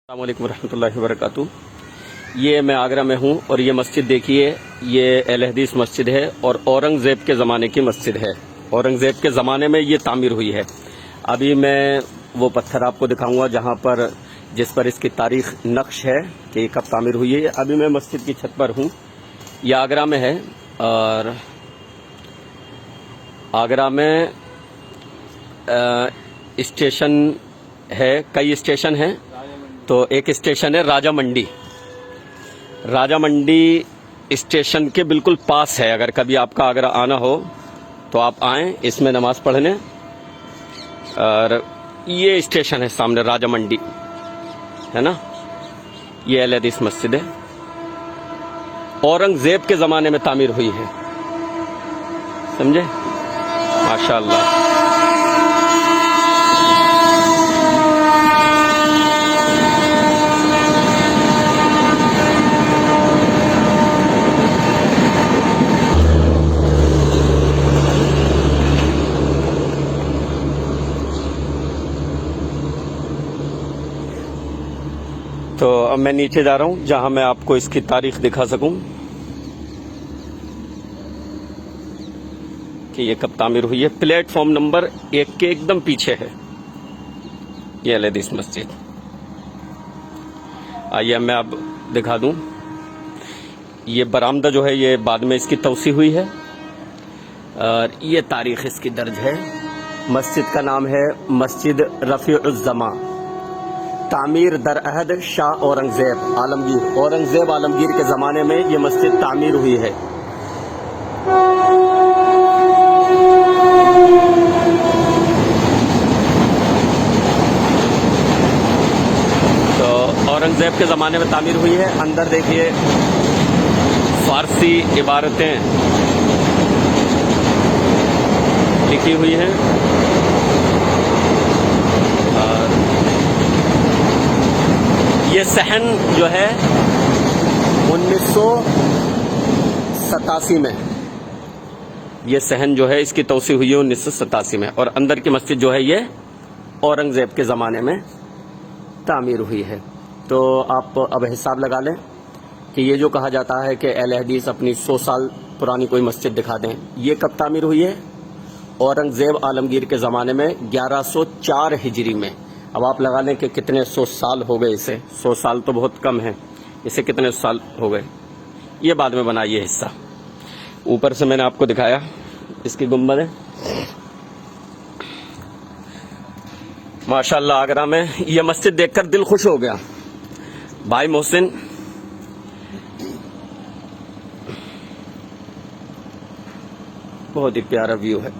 अस्सलाम वालेकुम रहमतुल्लाहि व बरकातुहू। ये मैं आगरा में हूँ और ये मस्जिद देखिए, ये अहले हदीस मस्जिद है और औरंगज़ेब के ज़माने की मस्जिद है। औरंगज़ेब के ज़माने में ये तामीर हुई है। अभी मैं वो पत्थर आपको दिखाऊंगा जहाँ पर जिस पर इसकी तारीख नक्श है कि ये कब तामीर हुई है। अभी मैं मस्जिद की छत पर हूँ, ये आगरा में है और आगरा में स्टेशन है, कई स्टेशन हैं। तो एक स्टेशन है राजा मंडी। राजा मंडी स्टेशन के बिल्कुल पास है। अगर कभी आपका आगरा आना हो तो आप आएं इसमें नमाज पढ़ने। और ये स्टेशन है सामने, राजा मंडी है ना। ये अहले हदीस मस्जिद है, औरंगजेब के ज़माने में तामीर हुई है, समझे। माशाअल्लाह। तो अब मैं नीचे जा रहा हूं जहां मैं आपको इसकी तारीख दिखा सकूं कि ये कब तामीर हुई है। प्लेटफॉर्म नंबर 1 के एकदम पीछे है ये अहले हदीस मस्जिद। आइए मैं अब दिखा दूं। ये बरामदा जो है ये बाद में इसकी तौसी हुई है और ये तारीख इसकी दर्ज है। मस्जिद का नाम है मस्जिद रफ़ीउज़्ज़मा, तामीर दर अहद शाह औरंगजेब आलमगीर। औरंगजेब आलमगीर के ज़माने में ये मस्जिद तामीर हुई है। तो औरंगजेब के ज़माने में तामीर हुई है। अंदर देखिए फारसी इबारतें लिखी हुई हैं और ये सहन जो है 1987 में, ये सहन जो है इसकी तौसी हुई है 1987 में। और अंदर की मस्जिद जो है ये औरंगजेब के ज़माने में तामीर हुई है। तो आप अब हिसाब लगा लें कि ये जो कहा जाता है कि अहले हदीस अपनी 100 साल पुरानी कोई मस्जिद दिखा दें, ये कब तामीर हुई है? औरंगजेब आलमगीर के ज़माने में 1104 हिजरी में। अब आप लगा लें कि कितने 100 साल हो गए इसे। 100 साल तो बहुत कम है, इसे कितने साल हो गए। ये बाद में बना ये हिस्सा। ऊपर से मैंने आपको दिखाया इसकी गुंबद है। माशाअल्लाह आगरा में ये मस्जिद देखकर दिल खुश हो गया। भाई मोहसिन बहुत ही प्यारा व्यू है।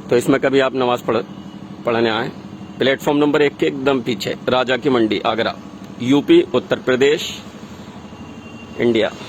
तो इसमें कभी आप नमाज पढ़ने आए। प्लेटफॉर्म नंबर 1 के एकदम पीछे, राजा की मंडी, आगरा, यूपी, उत्तर प्रदेश, इंडिया।